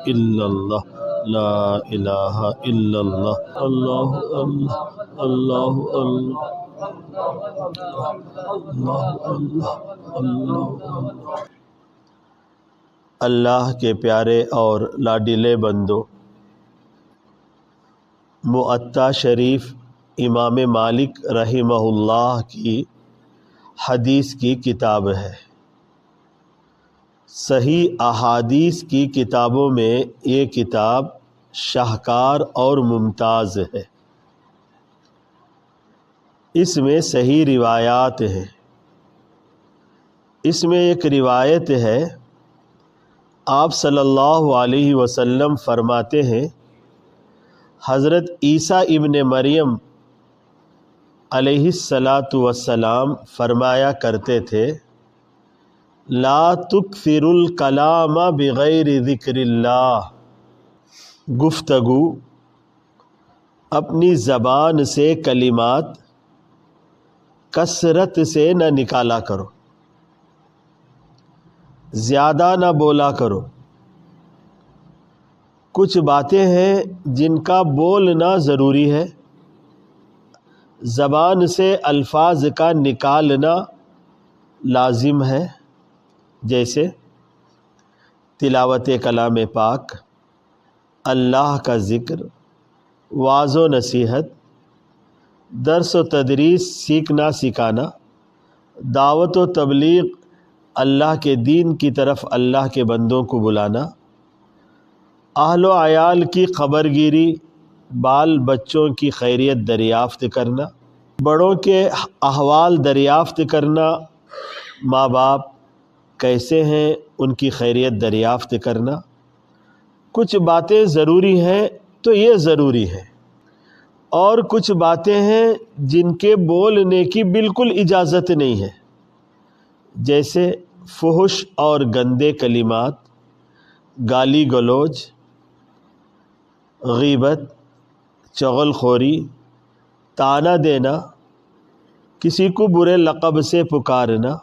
الا اللہ لا الہ الا اللہ اللہ اللہ اللہ اللہ اللہ۔ اللہ کے پیارے اور لاڈلے بندو، موطا شریف امام مالک رحمہ اللہ کی حدیث کی کتاب ہے۔ صحیح احادیث کی کتابوں میں یہ کتاب شاہکار اور ممتاز ہے۔ اس میں صحیح روایات ہیں۔ اس میں ایک روایت ہے، آپ صلی اللہ علیہ وسلم فرماتے ہیں، حضرت عیسیٰ ابن مریم علیہ السلام فرمایا کرتے تھے، لا تکثر الکلام بغیر ذکر اللہ، گفتگو اپنی زبان سے کلمات کثرت سے نہ نکالا کرو، زیادہ نہ بولا کرو۔ کچھ باتیں ہیں جن کا بولنا ضروری ہے، زبان سے الفاظ کا نکالنا لازم ہے، جیسے تلاوت کلام پاک، اللہ کا ذکر، وعظ و نصیحت، درس و تدریس سیکھنا سکھانا، دعوت و تبلیغ، اللہ کے دین کی طرف اللہ کے بندوں کو بلانا، اہل و عیال کی خبرگیری، بال بچوں کی خیریت دریافت کرنا، بڑوں کے احوال دریافت کرنا، ماں باپ کیسے ہیں ان کی خیریت دریافت کرنا۔ کچھ باتیں ضروری ہیں تو یہ ضروری ہے، اور کچھ باتیں ہیں جن کے بولنے کی بالکل اجازت نہیں ہے، جیسے فحش اور گندے کلمات، گالی گلوچ، غیبت، چغل خوری، طعنہ دینا، کسی کو برے لقب سے پکارنا،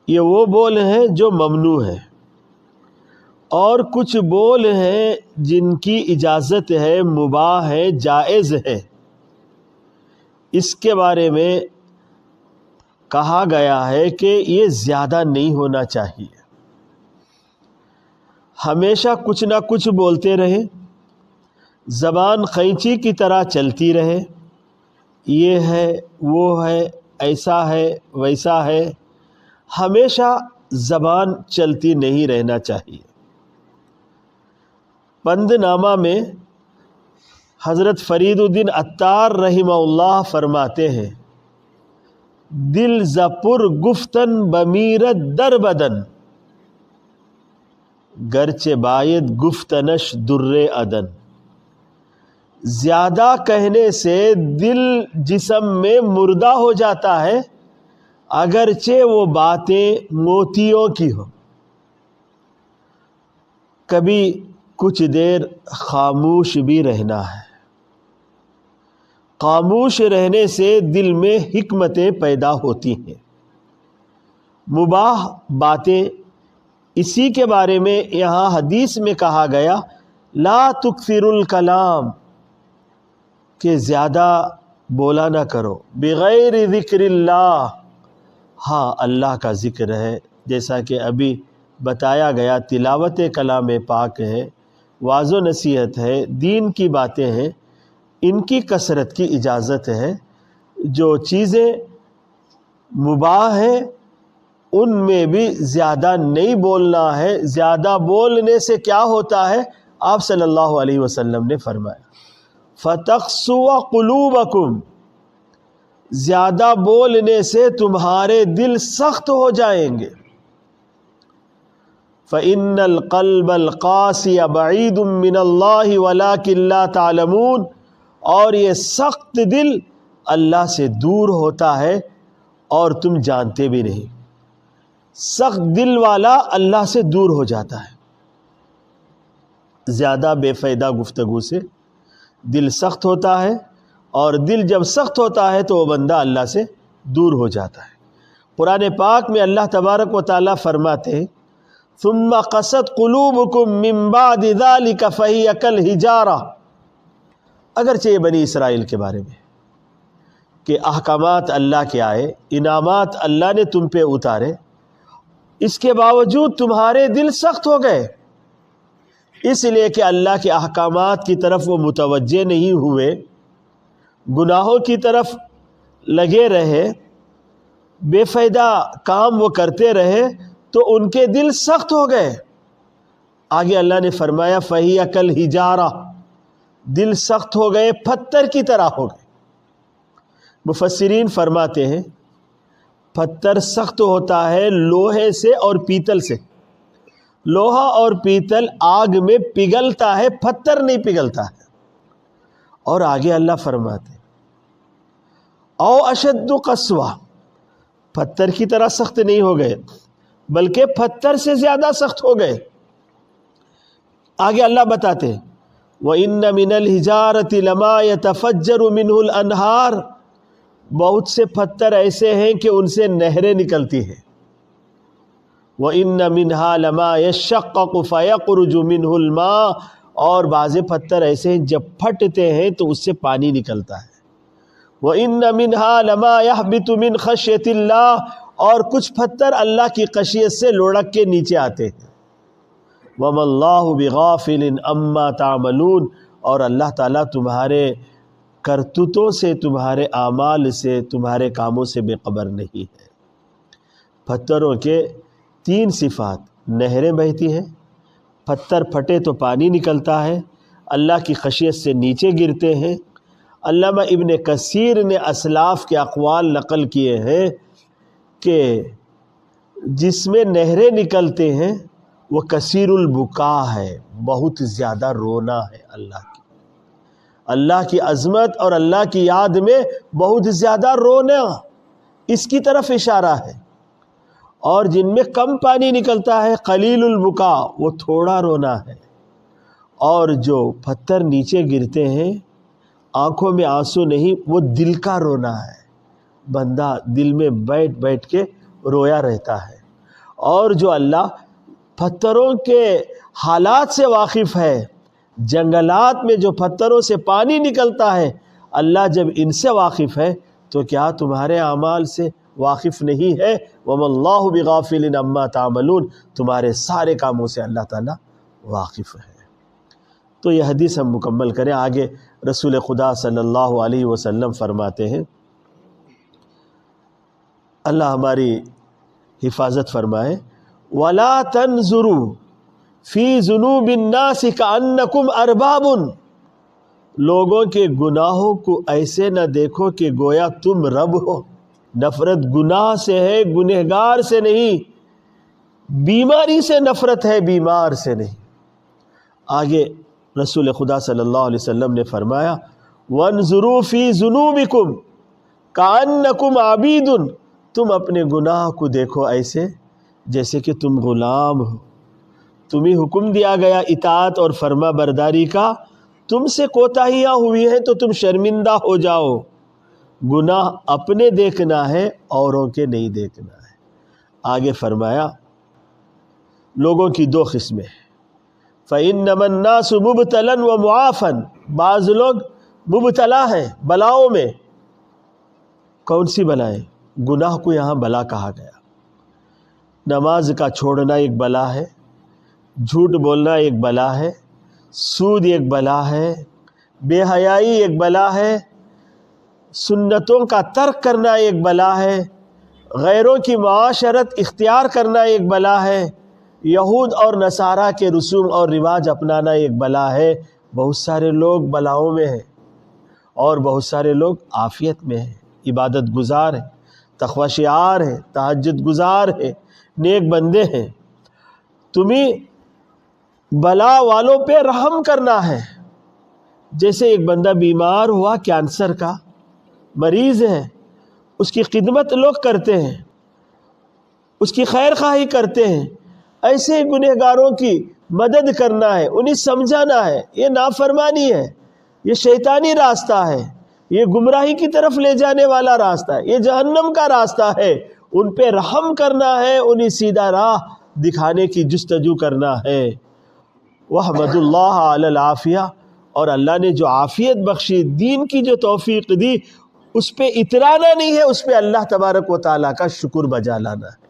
یہ وہ بول ہیں جو ممنوع ہیں۔ اور کچھ بول ہیں جن کی اجازت ہے، مباح ہے، جائز ہے۔ اس کے بارے میں کہا گیا ہے کہ یہ زیادہ نہیں ہونا چاہیے، ہمیشہ کچھ نہ کچھ بولتے رہے، زبان قینچی کی طرح چلتی رہے، یہ ہے وہ ہے، ایسا ہے ویسا ہے، ہمیشہ زبان چلتی نہیں رہنا چاہیے۔ پند نامہ میں حضرت فرید الدین عطار رحمہ اللہ فرماتے ہیں، دل ز پر گفتن بمیرد در بدن، گرچہ باید گفتنش در عدن۔ زیادہ کہنے سے دل جسم میں مردہ ہو جاتا ہے، اگرچہ وہ باتیں موتیوں کی ہو۔ کبھی کچھ دیر خاموش بھی رہنا ہے، خاموش رہنے سے دل میں حکمتیں پیدا ہوتی ہیں۔ مباح باتیں، اسی کے بارے میں یہاں حدیث میں کہا گیا، لا تکثر الکلام، کہ زیادہ بولا نہ کرو، بغیر ذکر اللہ، ہاں اللہ کا ذکر ہے، جیسا کہ ابھی بتایا گیا، تلاوت کلام پاک ہے، وعظ و نصیحت ہے، دین کی باتیں ہیں، ان کی کثرت کی اجازت ہے۔ جو چیزیں مباح ہیں ان میں بھی زیادہ نہیں بولنا ہے۔ زیادہ بولنے سے کیا ہوتا ہے؟ آپ صلی اللہ علیہ وسلم نے فرمایا، فَتَقْسُوَ قُلُوبَكُمْ، زیادہ بولنے سے تمہارے دل سخت ہو جائیں گے۔ فَإِنَّ الْقَلْبَ الْقَاسِيَ بَعِيدٌ مِّنَ اللَّهِ وَلَٰكِن لَّا تَعْلَمُونَ، اور یہ سخت دل اللہ سے دور ہوتا ہے اور تم جانتے بھی نہیں۔ سخت دل والا اللہ سے دور ہو جاتا ہے۔ زیادہ بے فائدہ گفتگو سے دل سخت ہوتا ہے، اور دل جب سخت ہوتا ہے تو وہ بندہ اللہ سے دور ہو جاتا ہے۔ قرآن پاک میں اللہ تبارک و تعالیٰ فرماتے ہیں، ثم قست قلوبکم من بعد ذلک فہی کالحجارہ. اگرچہ یہ بنی اسرائیل کے بارے میں کہ احکامات اللہ کے آئے، انعامات اللہ نے تم پہ اتارے، اس کے باوجود تمہارے دل سخت ہو گئے، اس لیے کہ اللہ کے احکامات کی طرف وہ متوجہ نہیں ہوئے، گناہوں کی طرف لگے رہے، بے فائدہ کام وہ کرتے رہے تو ان کے دل سخت ہو گئے. آگے اللہ نے فرمایا فہی کالحجارہ، دل سخت ہو گئے، پتھر کی طرح ہو گئے. مفسرین فرماتے ہیں پتھر سخت ہوتا ہے لوہے سے اور پیتل سے. لوہا اور پیتل آگ میں پگھلتا ہے، پتھر نہیں پگھلتا ہے. اور آگے اللہ فرماتے او اشد قسوہ، پتھر کی طرح سخت نہیں ہو گئے بلکہ پتھر سے زیادہ سخت ہو گئے. آگے اللہ بتاتے وَإِنَّ مِنَ الْحِجَارَةِ لَمَا يَتَفَجَّرُ مِنْهُ الْأَنْهَارُ، بہت سے پتھر ایسے ہیں کہ ان سے نہریں نکلتی ہیں. وَإِنَّ مِنْهَا لَمَا يَشَّقَّقُ فَيَخْرُجُ مِنْهُ الْمَاءُ، اور بعض پتھر ایسے ہیں جب پھٹتے ہیں تو اس سے پانی نکلتا ہے. وَإِنَّ مِنْهَا لَمَا يَهْبِطُ مِنْ خَشْيَةِ اللَّهِ، اور کچھ پتھر اللہ کی خشیت سے لڑک کے نیچے آتے ہیں. وَمَا اللَّهُ بِغَافِلٍ عَمَّا تَعْمَلُونَ، اور اللہ تعالیٰ تمہارے کرتوتوں سے، تمہارے اعمال سے، تمہارے کاموں سے بے خبر نہیں ہے. پتھروں کے 3 صفات، نہریں بہتی ہیں، پتھر پھٹے تو پانی نکلتا ہے، اللہ کی خشیت سے نیچے گرتے ہیں. علامہ ابن کثیر نے اسلاف کے اقوال نقل کیے ہیں کہ جس میں نہریں نکلتے ہیں وہ کثیر البکا ہے، بہت زیادہ رونا ہے اللہ کی عظمت اور اللہ کی یاد میں بہت زیادہ رونا، اس کی طرف اشارہ ہے. اور جن میں کم پانی نکلتا ہے قلیل البکا، وہ تھوڑا رونا ہے. اور جو پتھر نیچے گرتے ہیں آنکھوں میں آنسو نہیں، وہ دل کا رونا ہے، بندہ دل میں بیٹھ بیٹھ کے رویا رہتا ہے. اور جو اللہ پتھروں کے حالات سے واقف ہے، جنگلات میں جو پتھروں سے پانی نکلتا ہے، اللہ جب ان سے واقف ہے تو کیا تمہارے اعمال سے واقف نہیں ہے؟ وَمَا اللَّهُ بِغَافِلٍ عَمَّا تَعْمَلُونَ، تمہارے سارے کاموں سے اللہ تعالیٰ واقف ہے. تو یہ حدیث ہم مکمل کریں. آگے رسول خدا صلی اللہ علیہ وسلم فرماتے ہیں، اللہ ہماری حفاظت فرمائے، وَلَا تَنْظُرُوا فِي ذُنُوبِ النَّاسِ كَأَنَّكُمْ أَرْبَابٌ، لوگوں کے گناہوں کو ایسے نہ دیکھو کہ گویا تم رب ہو. نفرت گناہ سے ہے، گنہگار سے نہیں. بیماری سے نفرت ہے، بیمار سے نہیں. آگے رسول خدا صلی اللہ علیہ وسلم نے فرمایا وَانظُرُوا فِي ذُنُوبِكُمْ كَأَنَّكُمْ عَبِيدٌ، تم اپنے گناہ کو دیکھو ایسے جیسے کہ تم غلام ہو. تمہیں حکم دیا گیا اطاعت اور فرما برداری کا، تم سے کوتاہیاں ہوئی ہیں تو تم شرمندہ ہو جاؤ. گناہ اپنے دیکھنا ہے، اوروں کے نہیں دیکھنا ہے. آگے فرمایا لوگوں کی 2 قسمیں، فَإِنَّمَا النَّاسُ مُبْتَلًا وَمُعَافًا، بعض لوگ مبتلا ہیں بلاؤں میں. کون سی بلائیں؟ گناہ کو یہاں بلا کہا گیا. نماز کا چھوڑنا ایک بلا ہے، جھوٹ بولنا ایک بلا ہے، سود ایک بلا ہے، بے حیائی ایک بلا ہے، سنتوں کا ترک کرنا ایک بلا ہے، غیروں کی معاشرت اختیار کرنا ایک بلا ہے، یہود اور نصارہ کے رسوم اور رواج اپنانا ایک بلا ہے. بہت سارے لوگ بلاؤں میں ہیں اور بہت سارے لوگ عافیت میں ہیں، عبادت گزار ہیں، تقوی شعار ہیں، تہجد گزار ہیں، نیک بندے ہیں. تمہیں بلا والوں پہ رحم کرنا ہے. جیسے ایک بندہ بیمار ہوا، کینسر کا مریض ہے، اس کی خدمت لوگ کرتے ہیں، اس کی خیر خواہی کرتے ہیں. ایسے گنہگاروں کی مدد کرنا ہے، انہیں سمجھانا ہے یہ نافرمانی ہے، یہ شیطانی راستہ ہے، یہ گمراہی کی طرف لے جانے والا راستہ ہے، یہ جہنم کا راستہ ہے. ان پہ رحم کرنا ہے، انہیں سیدھا راہ دکھانے کی جستجو کرنا ہے۔ وحمد اللہ علی العافیہ، اور اللہ نے جو عافیت بخشی، دین کی جو توفیق دی، اس پہ اترانا نہیں ہے، اس پہ اللہ تبارک و تعالیٰ کا شکر بجا لانا ہے۔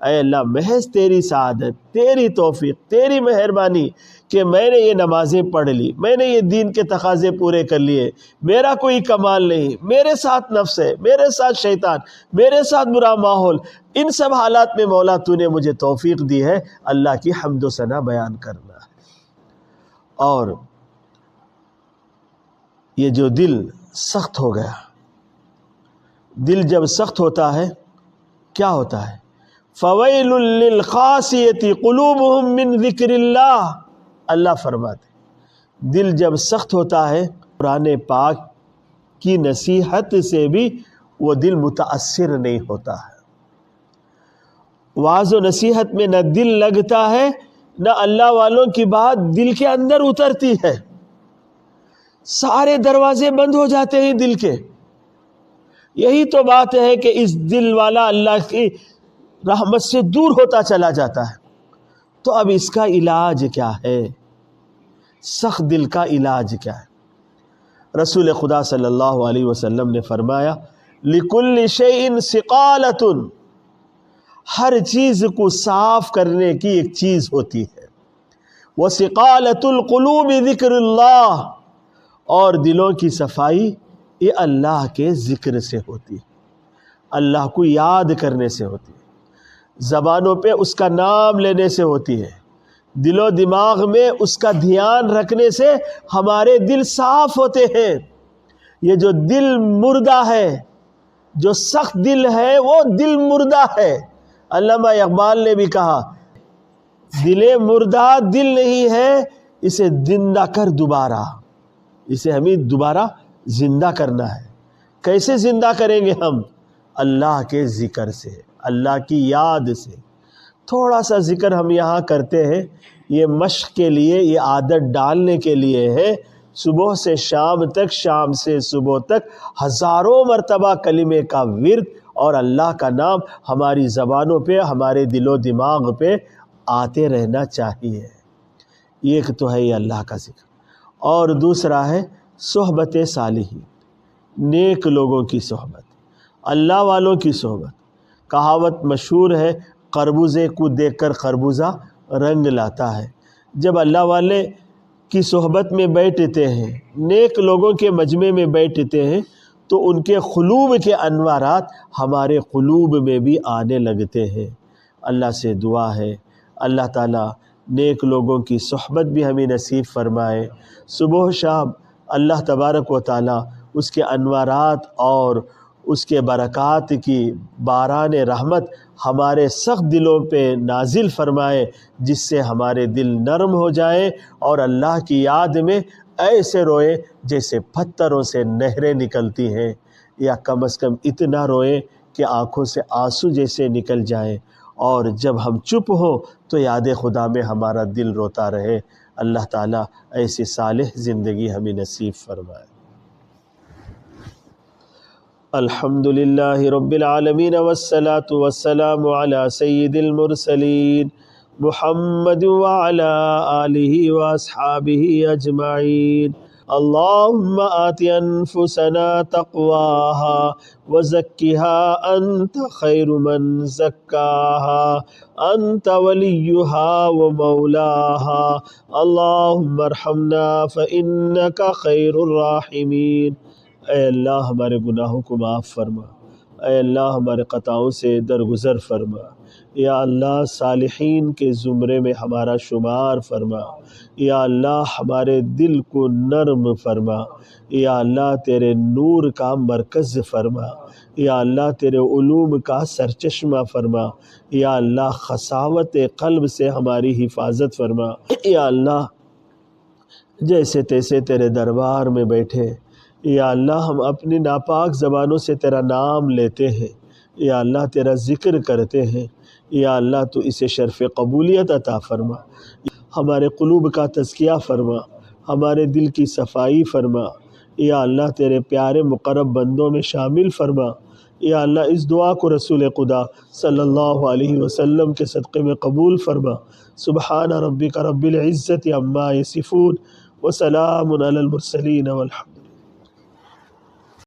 اے اللہ، محض تیری سعادت، تیری توفیق، تیری مہربانی کہ میں نے یہ نمازیں پڑھ لی، میں نے یہ دین کے تقاضے پورے کر لیے، میرا کوئی کمال نہیں، میرے ساتھ نفس ہے، میرے ساتھ شیطان، میرے ساتھ برا ماحول، ان سب حالات میں مولا تو نے مجھے توفیق دی ہے، اللہ کی حمد و ثنا بیان کرنا ہے۔ اور یہ جو دل سخت ہو گیا، دل جب سخت ہوتا ہے کیا ہوتا ہے؟ فَوَيْلٌ لِّلْقَاسِيَةِ قُلُوبُهُم مِّن ذِكْرِ اللَّهِ، اللہ فرماتے دل جب سخت ہوتا ہے، قرآن پاک کی نصیحت سے بھی وہ دل متاثر نہیں ہوتا ہے۔ واعظ و نصیحت میں نہ دل لگتا ہے، نہ اللہ والوں کی بات دل کے اندر اترتی ہے، سارے دروازے بند ہو جاتے ہیں دل کے۔ یہی تو بات ہے کہ اس دل والا اللہ کی رحمت سے دور ہوتا چلا جاتا ہے۔ تو اب اس کا علاج کیا ہے؟ سخت دل کا علاج کیا ہے؟ رسول خدا صلی اللہ علیہ وسلم نے فرمایا، لِكُلِّ شَيْءٍ ثِقَالَةٌ، ہر چیز کو صاف کرنے کی ایک چیز ہوتی ہے۔ وَثِقَالَةُ الْقُلُوبِ ذِكْرُ اللَّهِ، اور دلوں کی صفائی یہ اللہ کے ذکر سے ہوتی ہے، اللہ کو یاد کرنے سے ہوتی ہے، زبانوں پہ اس کا نام لینے سے ہوتی ہے، دل و دماغ میں اس کا دھیان رکھنے سے ہمارے دل صاف ہوتے ہیں۔ یہ جو دل مردہ ہے، جو سخت دل ہے، وہ دل مردہ ہے۔ علامہ اقبال نے بھی کہا، دل مردہ دل نہیں ہے، اسے زندہ کر دوبارہ، اسے ہمیں دوبارہ زندہ کرنا ہے۔ کیسے زندہ کریں گے ہم؟ اللہ کے ذکر سے، اللہ کی یاد سے۔ تھوڑا سا ذکر ہم یہاں کرتے ہیں، یہ مشق کے لیے، یہ عادت ڈالنے کے لیے ہے۔ صبح سے شام تک، شام سے صبح تک ہزاروں مرتبہ کلمے کا ورد اور اللہ کا نام ہماری زبانوں پہ، ہمارے دل و دماغ پہ آتے رہنا چاہیے۔ ایک تو ہے یہ اللہ کا ذکر، اور دوسرا ہے صحبت صالحین، نیک لوگوں کی صحبت، اللہ والوں کی صحبت۔ کہاوت مشہور ہے، خربوزے کو دیکھ کر خربوزہ رنگ لاتا ہے۔ جب اللہ والے کی صحبت میں بیٹھتے ہیں، نیک لوگوں کے مجمع میں بیٹھتے ہیں، تو ان کے قلوب کے انوارات ہمارے قلوب میں بھی آنے لگتے ہیں۔ اللہ سے دعا ہے اللہ تعالیٰ نیک لوگوں کی صحبت بھی ہمیں نصیب فرمائے۔ صبح و شام اللہ تبارک و تعالیٰ اس کے انوارات اور اس کے برکات کی باران رحمت ہمارے سخت دلوں پہ نازل فرمائے، جس سے ہمارے دل نرم ہو جائیں اور اللہ کی یاد میں ایسے روئیں جیسے پتھروں سے نہریں نکلتی ہیں، یا کم از کم اتنا روئیں کہ آنکھوں سے آنسو جیسے نکل جائیں، اور جب ہم چپ ہوں تو یاد خدا میں ہمارا دل روتا رہے۔ اللہ تعالیٰ ایسی صالح زندگی ہمیں نصیب فرمائے۔ الحمدللہ رب العالمین والصلاة والسلام علی سید المرسلین محمد وعلی آلہ واصحابہ اجمعین۔ اللہم آت انفسنا تقواها وزکها انت خیر من زکاها انت ولیها ومولاها۔ اللہم ارحمنا فإنک خیر الراحمین۔ اے اللہ ہمارے گناہوں کو معاف فرما، اے اللہ ہمارے خطاؤں سے درگزر فرما، یا اللہ صالحین کے زمرے میں ہمارا شمار فرما، یا اللہ ہمارے دل کو نرم فرما، یا اللہ تیرے نور کا مرکز فرما، یا اللہ تیرے علوم کا سرچشمہ فرما، یا اللہ خساوت قلب سے ہماری حفاظت فرما۔ یا اللہ جیسے تیسے تیرے دربار میں بیٹھے، یا اللہ ہم اپنی ناپاک زبانوں سے تیرا نام لیتے ہیں، یا اللہ تیرا ذکر کرتے ہیں، یا اللہ تو اسے شرف قبولیت عطا فرما، ہمارے قلوب کا تزکیہ فرما، ہمارے دل کی صفائی فرما، یا اللہ تیرے پیارے مقرب بندوں میں شامل فرما، یا اللہ اس دعا کو رسول خدا صلی اللہ علیہ وسلم کے صدقے میں قبول فرما۔ سبحان ربک رب العزت عما یصفون وسلام علی المرسلین والحمد